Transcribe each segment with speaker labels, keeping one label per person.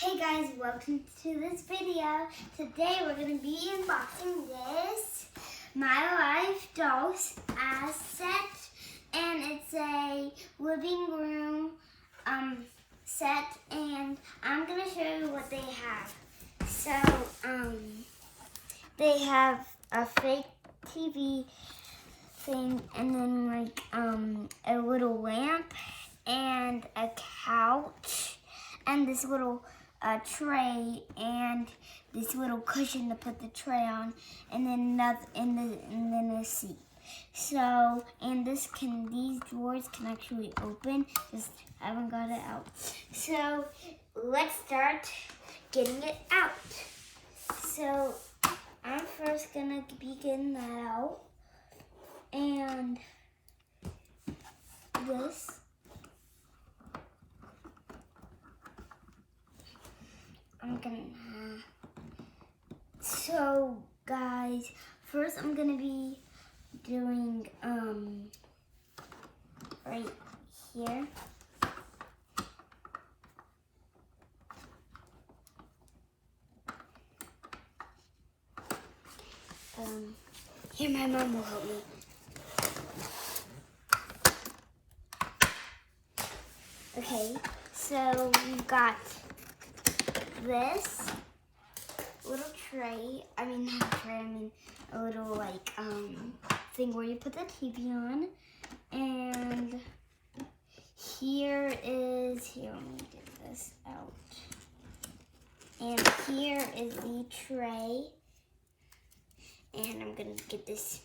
Speaker 1: Hey guys, welcome to this video. Today we're going to be unboxing this My Life Dolls set, and it's a living room set, and I'm going to show you what they have. So, they have a fake TV thing, and then like a little lamp and a couch and this little tray and this little cushion to put the tray on, and then and then a seat. So, and these drawers can actually open. Just haven't got it out. So let's start getting it out. So I'm first gonna be getting that out, and this. So guys, first I'm gonna be doing right here. Here, my mom will help me. Okay, so we've got this little tray, a little like thing where you put the TV on, and here, let me get this out, and here is the tray, and I'm gonna get this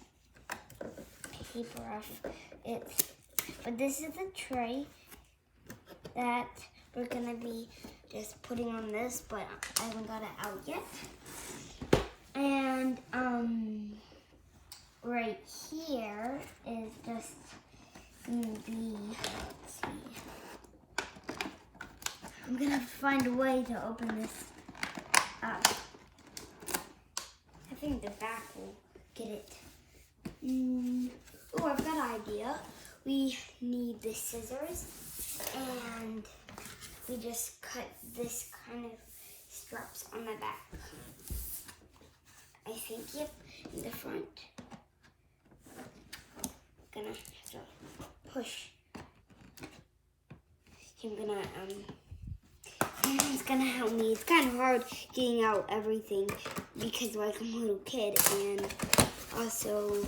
Speaker 1: paper off it, but this is the tray that we're gonna be just putting on this, but I haven't got it out yet. And right here is just gonna be, let's see, I'm gonna find a way to open this up. I think the back will get it. Oh, I've got an idea. We need the scissors, and we just cut this kind of straps on the back. I think, yep, in the front. Gonna have to push. Someone's gonna help me. It's kind of hard getting out everything because like I'm a little kid, and also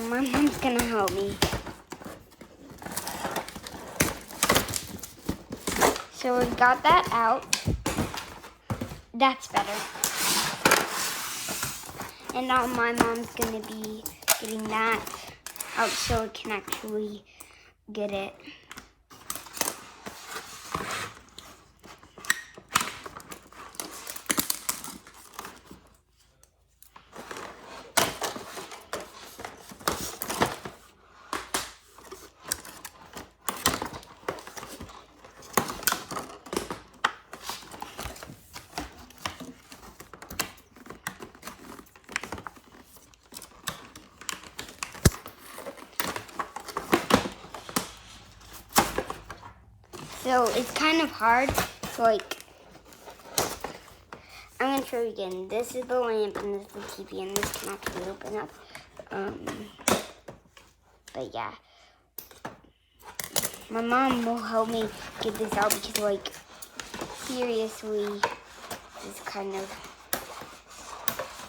Speaker 1: my mom's gonna help me. So we got that out. That's better. And now my mom's gonna be getting that out so it can actually get it. So it's kind of hard, so like, I'm gonna show you again. This is the lamp, and this is the TV, and this can actually open up. But yeah, my mom will help me get this out because like, seriously, it's kind of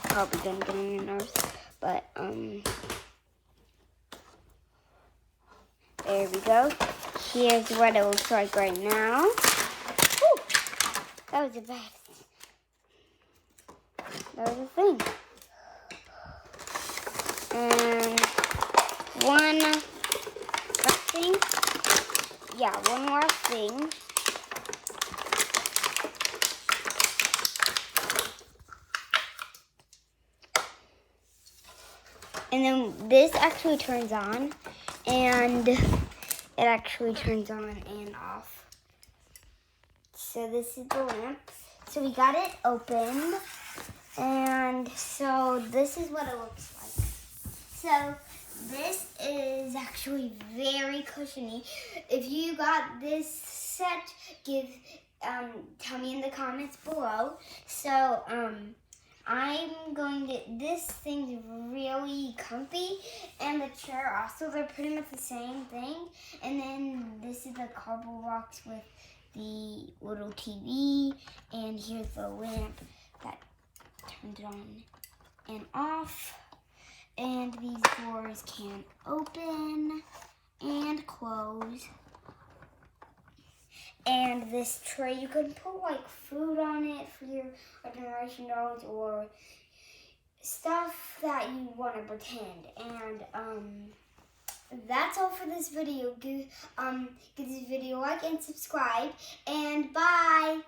Speaker 1: probably gonna get on your nerves. But there we go. Here's what it looks like right now. Whew, that was a thing. And one last thing. And then this actually turns on, and it actually turns on and off. So this is the lamp. So we got it opened, and so this is what it looks like. So this is actually very cushiony. If you got this set, tell me in the comments below. So I'm going to, this thing's really comfy, and the chair also, they're pretty much the same thing. And then this is the cardboard box with the little TV, and here's the lamp that turns it on and off. And these doors can open and close. And this tray, you can put like food on it for your generation dolls or stuff that you want to pretend. And that's all for this video. Give this video a like and subscribe, and bye.